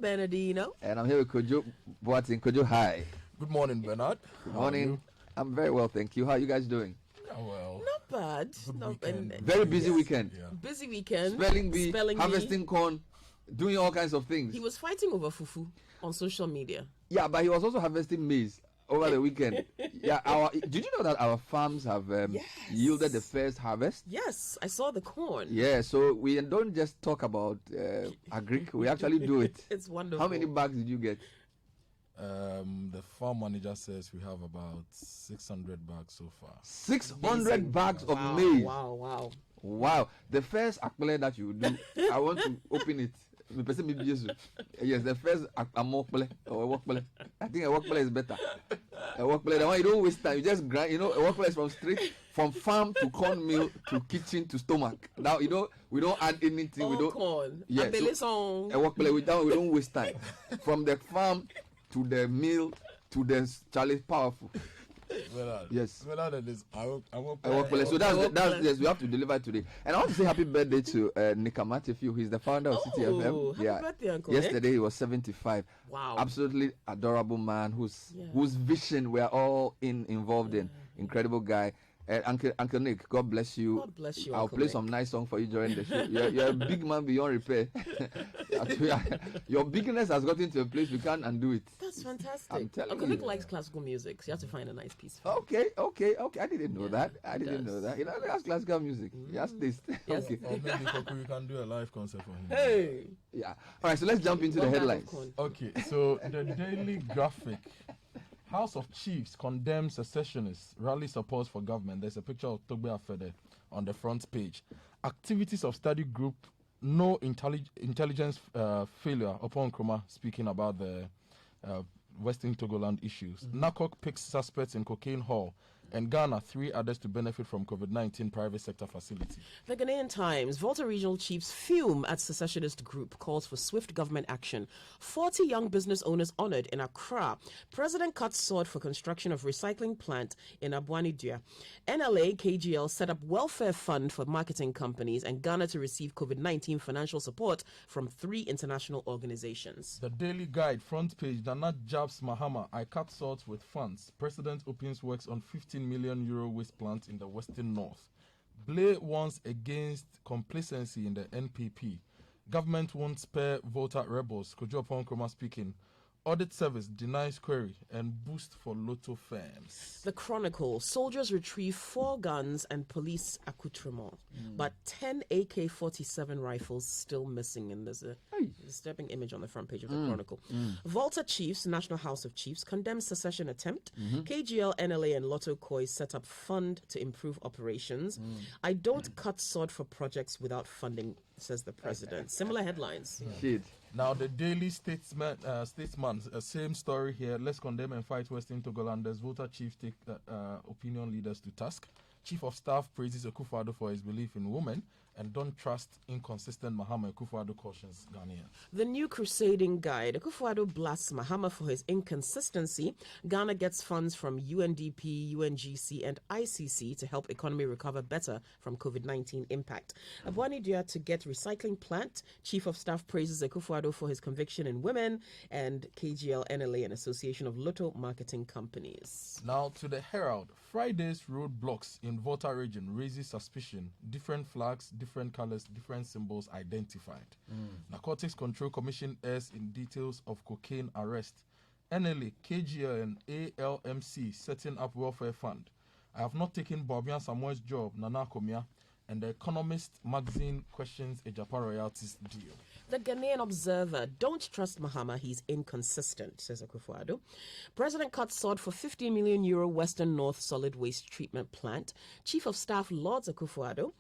Bernardino. And I'm here with Kojo Boatin. Kojo, hi. Good morning, Bernard. Good morning. I'm very well, thank you. How are you guys doing? Well. Not bad. Very busy weekend. Yeah. Busy weekend. Spelling bee, harvesting corn, doing all kinds of things. He was fighting over fufu on social media. Yeah, but he was also harvesting maize over the weekend. Yeah, did you know that our farms have yielded the first harvest? Yes, I saw the corn. Yeah, so we don't just talk about agric, we actually do it. It's wonderful. How many bags did you get? The farm manager says we have about 600 bags so far. 600 bags of maize. Wow. The first akpele that you do, I want to open it. Yes, the first amokpele or workpele. I think a workpele is better. A workpele, the one you don't waste time. You just grind. A workpele is from farm to corn mill to kitchen to stomach. Now we don't add anything. We don't corn. Yeah, so a workpele we don't waste time. From the farm to the mill to the Charlie powerful. Yes. So that's yes, we have to deliver today. And I want to say happy birthday to Nikamatifiu. He's the founder of Citi FM. Happy birthday, Uncle. Yesterday he was 75. Wow. Absolutely adorable man whose vision we are all involved in. Incredible guy. Uncle Nick, God bless you. God bless you. I'll play some nice song for you during the show. You're a big man beyond repair. Your bigness has gotten to a place we can't undo it. That's fantastic. I'm telling Uncle you. Nick likes classical music, so you have to find a nice piece for him. Okay. I didn't know that. I didn't know that. That's classical music. Yes, this. Yes. Okay. Or maybe Koku, you can do a live concert for him. Hey. Yeah. All right. So let's jump into the headlines. Okay. So the Daily Graphic. House of Chiefs condemns secessionists, rally support for government. There's a picture of Togbe Afede on the front page. Activities of study group, no intelligence failure upon Nkrumah speaking about the Western Togoland issues. NACOC picks suspects in cocaine haul. And Ghana, 3 others to benefit from COVID-19 private sector facility. The Ghanaian Times, Volta regional chiefs fume at secessionist group, calls for swift government action. 40 young business owners honored in Accra. President cuts sword for construction of recycling plant in Abuani Dua. NLA, KGL set up welfare fund for marketing companies and Ghana to receive COVID-19 financial support from 3 international organizations. The Daily Guide, front page, Nana jabs Mahama, I cut swords with funds. President opens works on 15 million euro waste plant in the Western North. Blay warns against complacency in the NPP. Government won't spare Volta rebels. Kojo Nkrumah speaking. Audit service denies query and boost for lotto firms. The Chronicle, soldiers retrieve 4 guns and police accoutrements, but 10 AK-47 rifles still missing. And there's a disturbing image on the front page of the Chronicle. Volta Chiefs, National House of Chiefs, condemns secession attempt. KGL, NLA and Lotto Koi set up fund to improve operations. I don't cut sword for projects without funding, says the president. Similar headlines. Now the Daily Statesman, same story here. Let's condemn and fight Western Togolanders. Volta chiefs take opinion leaders to task. Chief of Staff praises Akufo-Addo for his belief in women and don't trust inconsistent Mahama. Akufo-Addo cautions Ghanaians. The New Crusading Guide. Akufo-Addo blasts Mahama for his inconsistency. Ghana gets funds from UNDP, UNGC and ICC to help economy recover better from COVID-19 impact. Abuani Dua to get recycling plant. Chief of Staff praises Akufo-Addo for his conviction in women and KGL, NLA and Association of Lotto Marketing Companies. Now to the Herald. Friday's roadblocks in Volta region raises suspicion. Different flags, different colors, different symbols identified. Narcotics Control Commission airs in details of cocaine arrest. NLA, KGL and ALMC setting up welfare fund. I have not taken Bobian Samuel's job, Nana Komia. And The Economist magazine questions a Japan royalties deal. The Ghanaian Observer, don't trust Mahama, he's inconsistent, says Akufo-Addo. President cuts sword for 15 million euro Western North solid waste treatment plant. Chief of Staff lauds Akufo-Addo.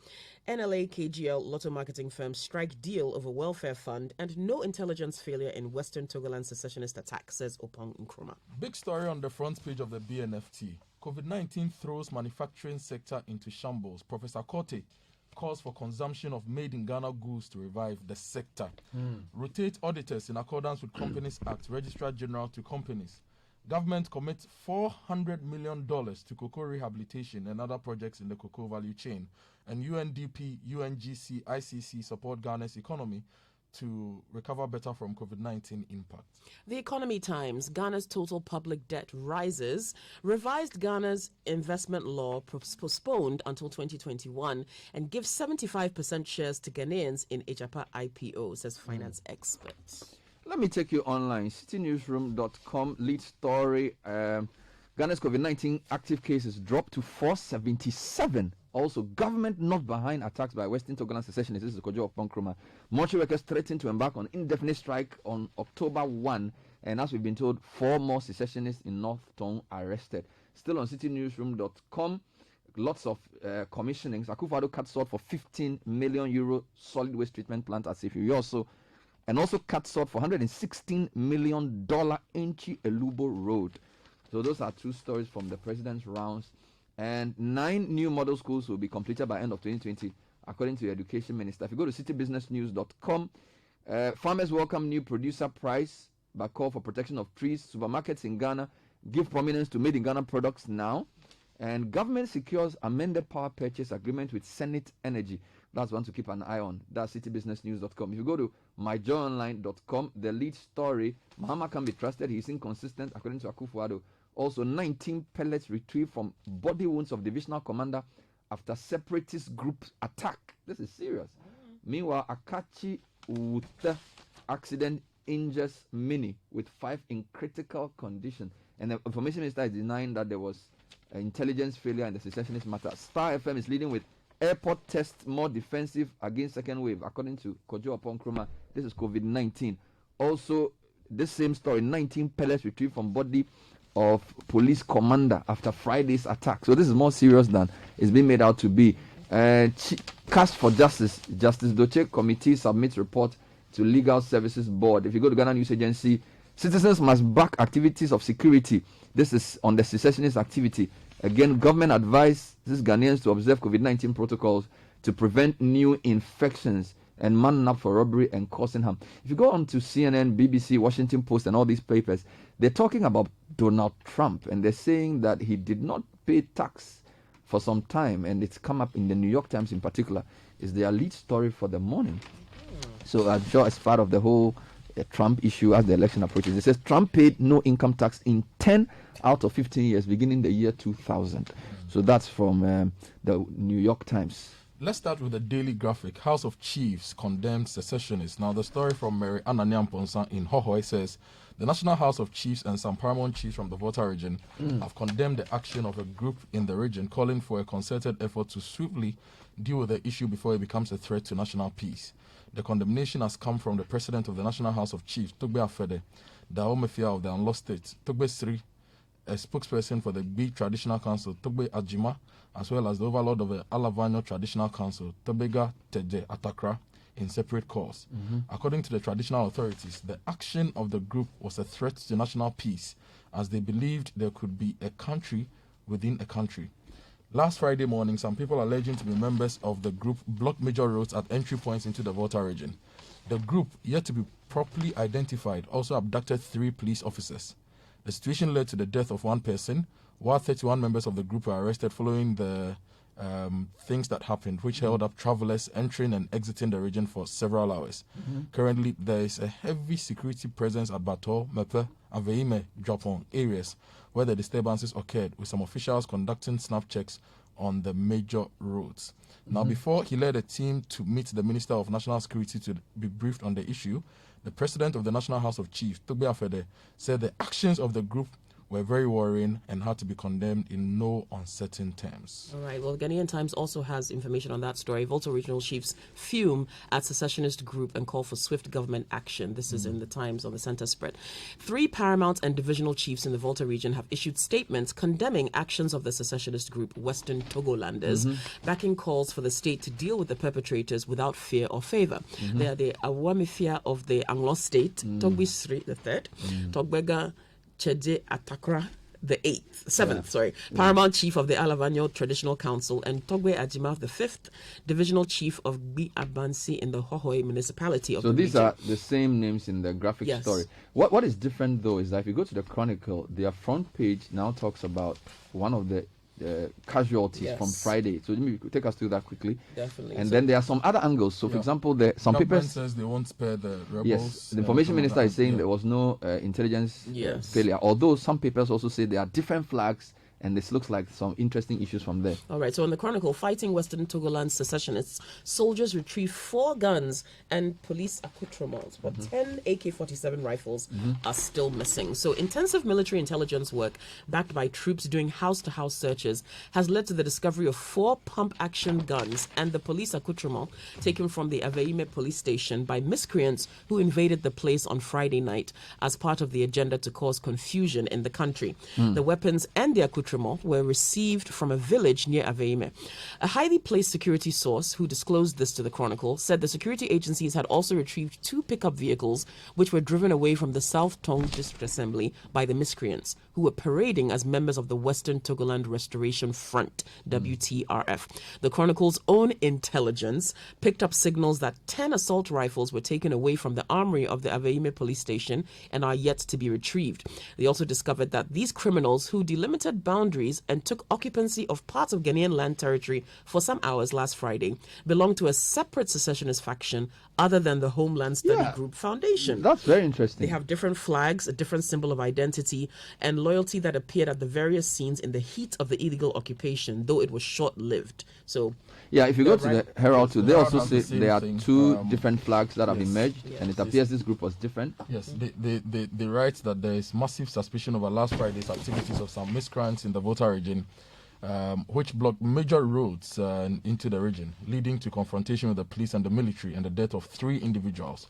NLA, KGL, Lotto marketing firms strike deal over welfare fund and no intelligence failure in Western Togoland secessionist attack, says Opong Nkrumah. Big story on the front page of the BNFT. COVID-19 throws manufacturing sector into shambles. Professor Korte calls for consumption of made-in-Ghana goods to revive the sector. Rotate auditors in accordance with Companies Act, Registrar General to companies. Government commits $400 million to cocoa rehabilitation and other projects in the cocoa value chain. And UNDP, UNGC, ICC support Ghana's economy to recover better from COVID-19 impact. The Economy Times, Ghana's total public debt rises. Revised Ghana's investment law postponed until 2021 and gives 75% shares to Ghanaians in Ejapa IPO, says finance experts. Let me take you online. CitiNewsroom.com lead story. Ghana's COVID-19 active cases dropped to 477. Also, government not behind attacks by Western Togoland secessionists. This is Kojo of Pankroma. Mortuary workers threatened to embark on indefinite strike on October 1. And as we've been told, 4 more secessionists in North Tong arrested. Still on CitiNewsroom.com, lots of commissionings. Akufo-Addo cut short for 15 million euro solid waste treatment plant at Sefiu also. And also cut short for $116 million Enchi Elubo Road. So those are 2 stories from the president's rounds. And 9 new model schools will be completed by end of 2020, according to the education minister. If you go to citybusinessnews.com, farmers welcome new producer price by call for protection of trees. Supermarkets in Ghana give prominence to made in Ghana products now. And government secures amended power purchase agreement with Senate Energy. That's one to keep an eye on. That's citybusinessnews.com. If you go to myjoyonline.com, the lead story, Mahama can be trusted. He's inconsistent, according to Akufo-Addo. Also, 19 pellets retrieved from body wounds of divisional commander after separatist group attack. This is serious. Meanwhile, Akachi Wuta accident injures Mini with 5 in critical condition. And the information minister is denying that there was intelligence failure in the secessionist matter. Star FM is leading with airport tests more defensive against second wave, according to Kojo Oponkroma. This is COVID-19. Also, this same story, 19 pellets retrieved from body of police commander after Friday's attack. So this is more serious than it's been made out to be. Cast for Justice Doche Committee submits report to Legal Services Board. If you go to Ghana News Agency, citizens must back activities of security. This is on the secessionist activity. Again, government advised these Ghanaians to observe COVID-19 protocols to prevent new infections and man up for robbery and causing harm. If you go on to CNN, BBC, Washington Post, and all these papers, they're talking about Donald Trump, and they're saying that he did not pay tax for some time, and it's come up in the New York Times in particular. Is their lead story for the morning. So I'm sure as part of the whole Trump issue as the election approaches, it says Trump paid no income tax in 10 out of 15 years, beginning the year 2000. So that's from the New York Times. Let's start with the Daily Graphic. House of Chiefs condemns secessionists. Now, the story from Mary Anania Mponsa in Hohoi says the National House of Chiefs and some paramount chiefs from the Volta region have condemned the action of a group in the region, calling for a concerted effort to swiftly deal with the issue before it becomes a threat to national peace. The condemnation has come from the president of the National House of Chiefs, Togbe Afede, the Omefia of the Unlost State, Togbe Sri, a spokesperson for the Big Traditional Council, Togbe Ajima, as well as the overlord of the Alavanyo Traditional Council, Tobega Teje Atakra, in separate calls. According to the traditional authorities, the action of the group was a threat to national peace, as they believed there could be a country within a country. Last Friday morning, some people alleging to be members of the group blocked major roads at entry points into the Volta region. The group, yet to be properly identified, also abducted 3 police officers. The situation led to the death of 1 person, while 31 members of the group were arrested following the things that happened, which held up travelers entering and exiting the region for several hours. Currently, there is a heavy security presence at Bato, Mepe, and Veime, Japon areas where the disturbances occurred, with some officials conducting snap checks on the major roads. Now, before he led a team to meet the Minister of National Security to be briefed on the issue, the president of the National House of Chiefs, Togbe Afede, said the actions of the group were very worrying and had to be condemned in no uncertain terms. All right. Well, Ghanaian Times also has information on that story. Volta regional chiefs fume at secessionist group and call for swift government action. This is in the Times on the center spread. 3 paramount and divisional chiefs in the Volta region have issued statements condemning actions of the secessionist group Western Togolanders, backing calls for the state to deal with the perpetrators without fear or favor. They are the Awamifia of the Anglo State, Togbe Sri III, Togbega Chede Atakra the 7th, Paramount Chief of the Alavanyo Traditional Council, and Togbe Ajima the 5th, Divisional Chief of Bi Abansi in the Hohoi Municipality of the region. So these are the same names in the graphic story. What is different though is that if you go to the Chronicle, their front page now talks about one of the casualties from Yes. Friday. So let me take us through that quickly. Definitely. And So- then there are some other angles. So, for example, some Government papers. says they won't spare the rebels. Yes, the information minister is saying there was no intelligence Yes. failure. Although some papers also say there are different flags, and this looks like some interesting issues from there. All right, so in the Chronicle, fighting Western Togoland secessionists, soldiers retrieve 4 guns and police accoutrements, but 10 AK-47 rifles are still missing. So intensive military intelligence work, backed by troops doing house-to-house searches, has led to the discovery of 4 pump-action guns and the police accoutrement taken from the Aveime police station by miscreants who invaded the place on Friday night as part of the agenda to cause confusion in the country. The weapons and the accoutrement were received from a village near Aveime. A highly placed security source who disclosed this to the Chronicle said the security agencies had also retrieved 2 pickup vehicles which were driven away from the South Tong District Assembly by the miscreants, who were parading as members of the Western Togoland Restoration Front, WTRF. The Chronicle's own intelligence picked up signals that 10 assault rifles were taken away from the armory of the Aveime police station and are yet to be retrieved. They also discovered that these criminals, who delimited boundaries and took occupancy of parts of Ghanaian land territory for some hours last Friday, belong to a separate secessionist faction other than the Homeland Study Group Foundation. That's very interesting. They have different flags, a different symbol of identity, and loyalty that appeared at the various scenes in the heat of the illegal occupation, though it was short-lived. So, yeah, if you go to the Herald too, they Herald also has say the same there are thing. 2 different flags that have yes. emerged, and it appears this group was different. Yes, they write that there is massive suspicion over last Friday's activities of some miscreants in the Volta region, which blocked major roads into the region, leading to confrontation with the police and the military and the death of 3 individuals.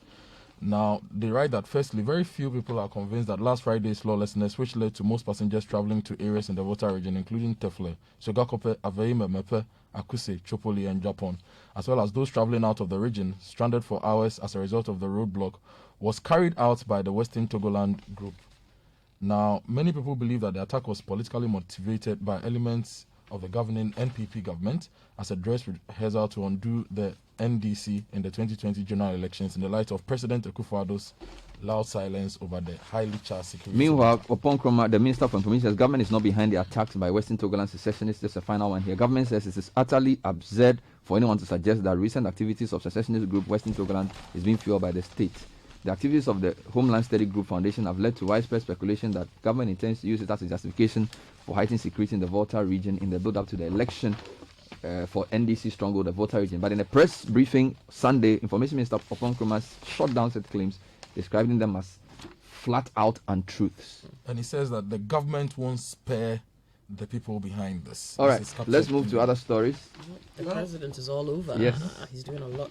Now, they write that firstly, very few people are convinced that last Friday's lawlessness, which led to most passengers traveling to areas in the Volta region, including Tefle, Sogakope, Aveime, Mepe, Akuse, Chopoli, and Japan, as well as those traveling out of the region, stranded for hours as a result of the roadblock, was carried out by the Western Togoland group. Now, many people believe that the attack was politically motivated by elements of the governing NPP government as a dress rehearsal to undo the NDC in the 2020 general elections in the light of President Akufo-Addo's loud silence over the highly charged security. Meanwhile, Opon Kroma, the Minister for Information, says government is not behind the attacks by Western Togoland secessionists. There's a final one here. Government says it is utterly absurd for anyone to suggest that recent activities of secessionist group Western Togoland is being fueled by the state. The activities of the Homeland Study Group Foundation have led to widespread speculation that government intends to use it as a justification for heightening security in the Volta region in the build-up to the election for NDC stronghold, the Volta region. But in a press briefing Sunday, Information Minister Opon Kroma shot down such claims, describing them as flat-out untruths. And he says that the government won't spare the people behind this. All This right, is captured let's move in to the- other stories. the president is all over. Yes. He's doing a lot.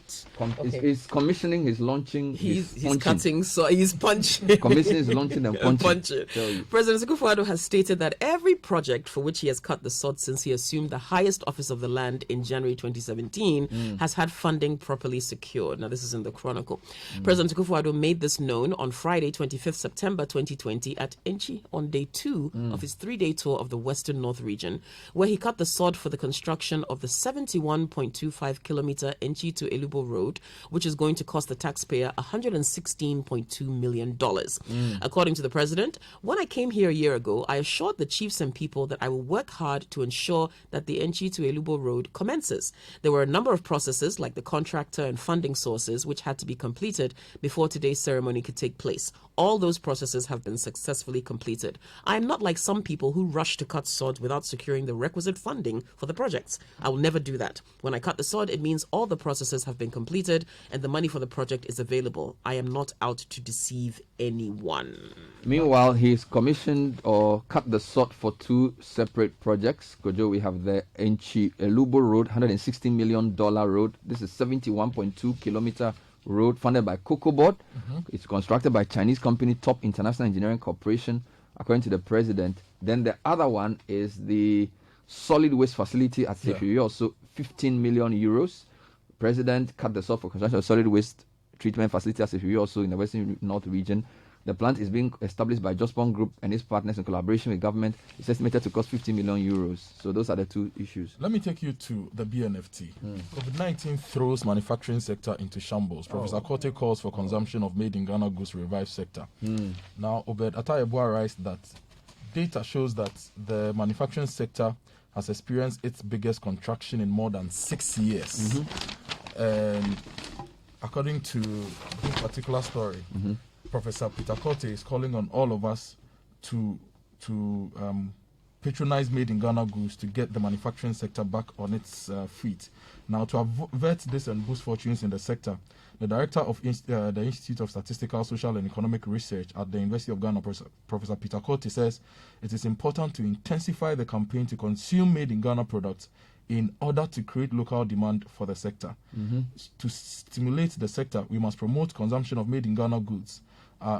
He's, he's commissioning, he's launching, He's punching. cutting, so he's punching. Commissioning is launching and punching. Tell you. President Akufo-Addo has stated that every project for which he has cut the sod since he assumed the highest office of the land in January 2017 has had funding properly secured. Now, this is in the Chronicle. President Akufo-Addo made this known on Friday, 25th September 2020 at Enchi on day 2 of his 3-day tour of the Western North region, where he cut the sod for the construction of the 71.25 kilometer Enchi to Elubo Road, which is going to cost the taxpayer $116.2 million. According to the president, when I came here a year ago, I assured the chiefs and people that I will work hard to ensure that the Enchi to Elubo Road commences. There were a number of processes, like the contractor and funding sources, which had to be completed before today's ceremony could take place. All those processes have been successfully completed. I am not like some people who rush to cut sods without securing the requisite funding for the projects. I will never do that. When I cut the sod, it means all the processes have been completed and the money for the project is available. I am not out to deceive anyone. Meanwhile, he's commissioned or cut the sod for 2 separate projects. Kojo, we have the Enchi Elubo Road, $160 million road. This is 71.2 kilometer road funded by Cocoa Board. It's constructed by Chinese company Top International Engineering Corporation, according to the president. Then the other one is the solid waste facility at Sefiwi, also 15 million euros. President cut the sod for construction of solid waste treatment facility at Sefiwi, also in the Western North region. The plant is being established by Jospon Group and its partners in collaboration with government. It's estimated to cost 50 million euros. So those are the 2 issues. Let me take you to the BNFT. COVID-19 throws manufacturing sector into shambles. Professor Kote calls for consumption of made in Ghana goods revive sector. Now, Obed Atayebua writes that data shows that the manufacturing sector has experienced its biggest contraction in more than 6 years. And according to this particular story, Professor Peter Cote is calling on all of us to patronize made in Ghana goods to get the manufacturing sector back on its feet. Now, to avert this and boost fortunes in the sector, the director of the Institute of Statistical, Social and Economic Research at the University of Ghana, Professor Peter Cote, says it is important to intensify the campaign to consume made in Ghana products in order to create local demand for the sector. To stimulate the sector, we must promote consumption of made in Ghana goods.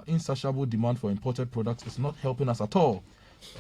Insatiable demand for imported products is not helping us at all,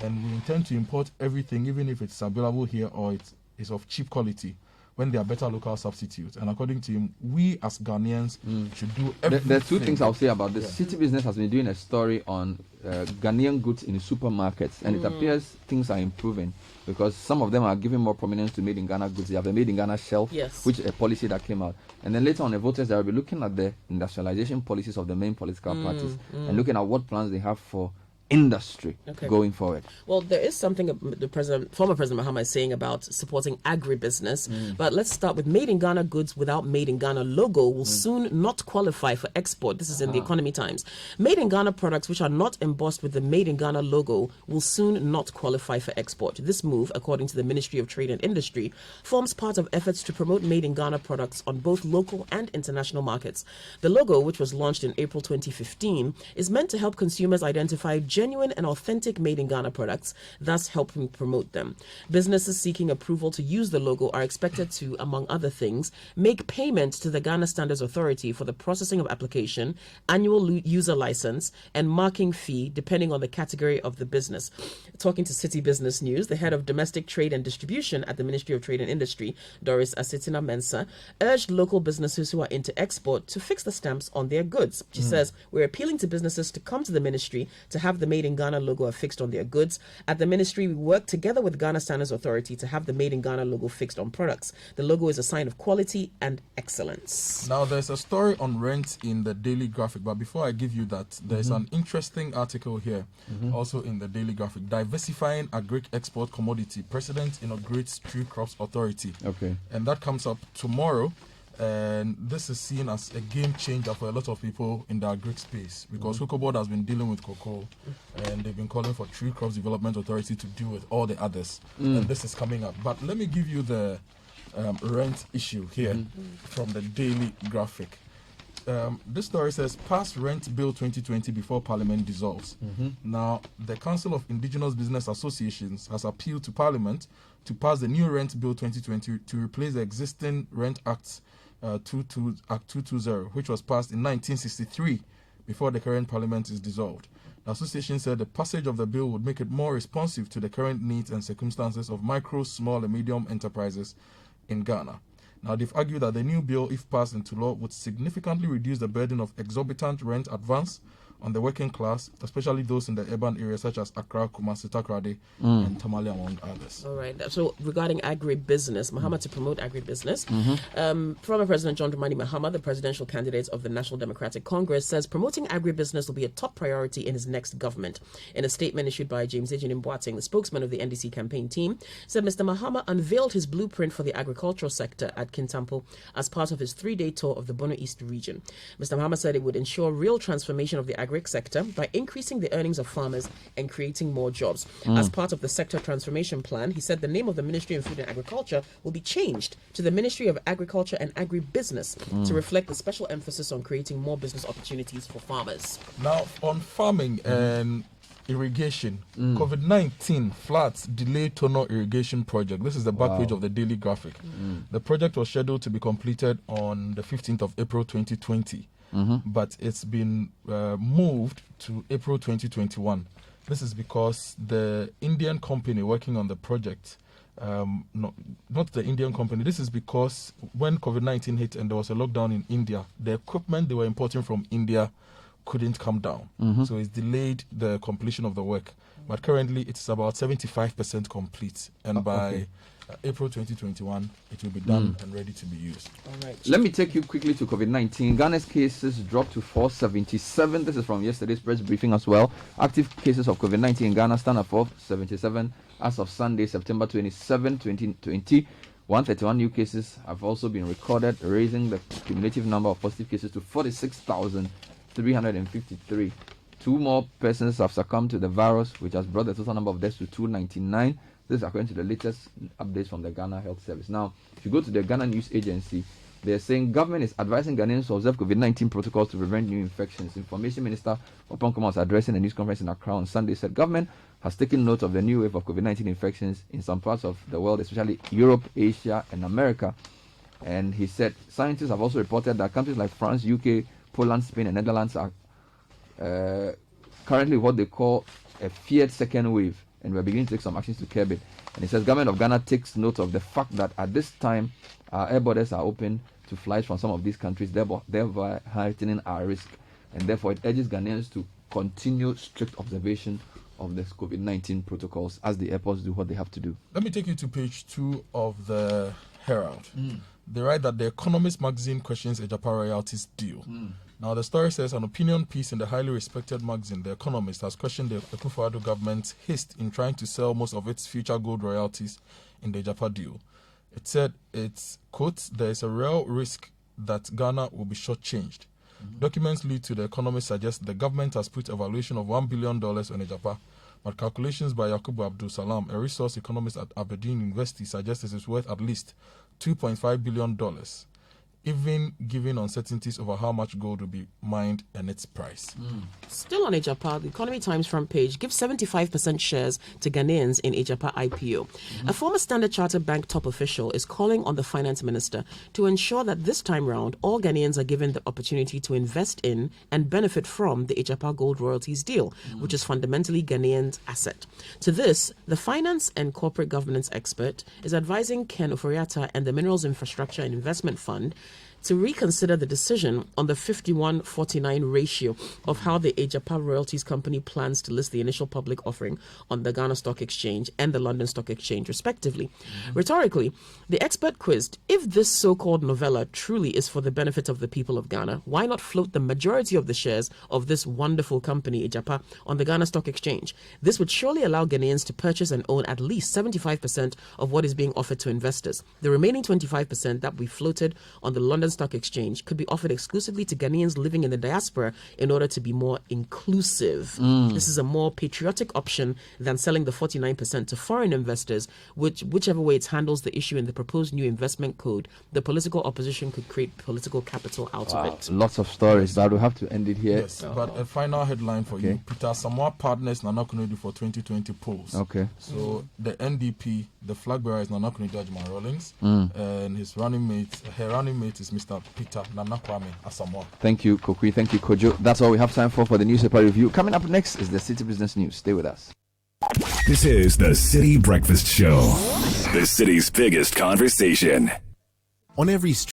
and we intend to import everything, even if it's available here or it is of cheap quality, when there are better local substitutes. And according to him, we as Ghanaians should do everything. There are two things I'll say about this. Citi Business has been doing a story on Ghanaian goods in the supermarkets, and it appears things are improving because some of them are giving more prominence to made in Ghana goods. They have the made in Ghana shelf, which is a policy that came out. And then later on, the voters, they will be looking at the industrialization policies of the main political parties and looking at what plans they have for industry going forward. Well, there is something the former President Mahama is saying about supporting agribusiness, but let's start with made in Ghana goods without made in Ghana logo will soon not qualify for export. This is in the Economy Times. Made in Ghana products which are not embossed with the made in Ghana logo will soon not qualify for export. This move, according to the Ministry of Trade and Industry, forms part of efforts to promote made in Ghana products on both local and international markets. The logo, which was launched in April 2015, is meant to help consumers identify genuine and authentic made in Ghana products, thus helping promote them. Businesses seeking approval to use the logo are expected to, among other things, make payment to the Ghana Standards Authority for the processing of application, annual user license, and marking fee, depending on the category of the business. Talking to Citi Business News, the head of domestic trade and distribution at the Ministry of Trade and Industry, Doris Asitina Mensah, urged local businesses who are into export to fix the stamps on their goods. She says, we're appealing to businesses to come to the ministry to have the Made in Ghana logo affixed on their goods. At the ministry, we work together with Ghana Standards Authority to have the Made in Ghana logo fixed on products. The logo is a sign of quality and excellence. Now, there's a story on rent in the Daily Graphic, but before I give you that, there's an interesting article here, also in the Daily Graphic. Diversifying agric export commodity. President inaugurates Tree Crops Authority. Okay. And that comes up tomorrow. And this is seen as a game changer for a lot of people in the agric space because Cocoa Board has been dealing with cocoa and they've been calling for Tree Crops Development Authority to deal with all the others. And this is coming up. But let me give you the rent issue here from the Daily Graphic. This story says, pass Rent Bill 2020 before Parliament dissolves. Now, the Council of Indigenous Business Associations has appealed to Parliament to pass the new Rent Bill 2020 to replace the existing Rent Act Act 220, which was passed in 1963 before the current Parliament is dissolved. The association said the passage of the bill would make it more responsive to the current needs and circumstances of micro, small, and medium enterprises in Ghana. Now, they've argued that the new bill, if passed into law, would significantly reduce the burden of exorbitant rent advance on the working class, especially those in the urban areas such as Accra, Kumasi, Takoradi, and Tamale, among others. All right. So regarding agribusiness, Mahama to promote agribusiness, former President John Dramani Mahama, the presidential candidate of the National Democratic Congress, says promoting agribusiness will be a top priority in his next government. In a statement issued by James Ejin Mboateng, the spokesman of the NDC campaign team, said Mr. Mahama unveiled his blueprint for the agricultural sector at Kintampo as part of his 3-day tour of the Bono East region. Mr. Mahama said it would ensure real transformation of the agric sector by increasing the earnings of farmers and creating more jobs. As part of the sector transformation plan, he said the name of the Ministry of Food and Agriculture will be changed to the Ministry of Agriculture and Agribusiness to reflect the special emphasis on creating more business opportunities for farmers. Now, on farming and irrigation, COVID-19 floods delayed Tono irrigation project. This is the back page of the Daily Graphic. The project was scheduled to be completed on the 15th of April 2020. But it's been moved to April 2021. This is because the Indian company working on the project, not the Indian company, this is because when COVID-19 hit and there was a lockdown in India, the equipment they were importing from India couldn't come down. So it's delayed the completion of the work. But currently, it's about 75% complete. And by April 2021, it will be done and ready to be used. All right. Let me take you quickly to COVID-19. Ghana's cases dropped to 477. This is from yesterday's press briefing as well. Active cases of COVID-19 in Ghana stand at 477 as of Sunday, September 27, 2020. 131 new cases have also been recorded, raising the cumulative number of positive cases to 46,353. 2 more persons have succumbed to the virus, which has brought the total number of deaths to 299. This is according to the latest updates from the Ghana Health Service. Now, if you go to the Ghana News Agency, they're saying government is advising Ghanaians to observe COVID-19 protocols to prevent new infections. Information Minister Oponkom was addressing a news conference in Accra on Sunday, said government has taken note of the new wave of COVID-19 infections in some parts of the world, especially Europe, Asia, and America. And he said scientists have also reported that countries like France, UK, Poland, Spain, and Netherlands are currently what they call a feared second wave, and we're beginning to take some actions to curb it. And he says government of Ghana takes note of the fact that at this time our air borders are open to flights from some of these countries, thereby heightening our risk, and therefore it urges Ghanaians to continue strict observation of this COVID-19 protocols as the airports do what they have to do. Let me take you to page 2 of the Herald. They write that The Economist magazine questions Ejapa royalties deal. Now, the story says an opinion piece in the highly respected magazine, The Economist, has questioned the Akufo-Addo government's haste in trying to sell most of its future gold royalties in the Ejapa deal. It said, it's, quote, there is a real risk that Ghana will be shortchanged. Documents lead to The Economist suggest the government has put a valuation of $1 billion on Ejapa, but calculations by Yakubu Abdul Salam, a resource economist at Aberdeen University, suggest it is worth at least $2.5 billion. Even given uncertainties over how much gold will be mined and its price. Still on Ejapa, the Economy Times front page gives 75% shares to Ghanaians in Ejapa IPO. A former Standard Chartered Bank top official is calling on the finance minister to ensure that this time round, all Ghanaians are given the opportunity to invest in and benefit from the Ejapa Gold Royalties deal, which is fundamentally Ghanaians' asset. To this, the finance and corporate governance expert is advising Ken Oforiatta and the Minerals Infrastructure and Investment Fund to reconsider the decision on the 51-49 ratio of how the Ejapa Royalties Company plans to list the initial public offering on the Ghana Stock Exchange and the London Stock Exchange, respectively. Rhetorically, the expert quizzed, if this so-called novella truly is for the benefit of the people of Ghana, why not float the majority of the shares of this wonderful company, Ejapa, on the Ghana Stock Exchange? This would surely allow Ghanaians to purchase and own at least 75% of what is being offered to investors. The remaining 25% that we floated on the London Stock Exchange could be offered exclusively to Ghanaians living in the diaspora in order to be more inclusive. This is a more patriotic option than selling the 49% to foreign investors, whichever way it handles the issue in the proposed new investment code, the political opposition could create political capital out of it. Lots of stories, but we'll have to end it here. Yes, but a final headline for you. Peter Samoa partners Nana Kunudu for 2020 polls. Okay. So the NDP, the flag bearer is Nana Kunudu Ajman Rawlings, and her running mate is Mr. Peter Nana Kwame Asamoah. Thank you, Kokui. Thank you, Kojo. That's all we have time for the newspaper review. Coming up next is the City Business News. Stay with us. This is the City Breakfast Show, the city's biggest conversation. On every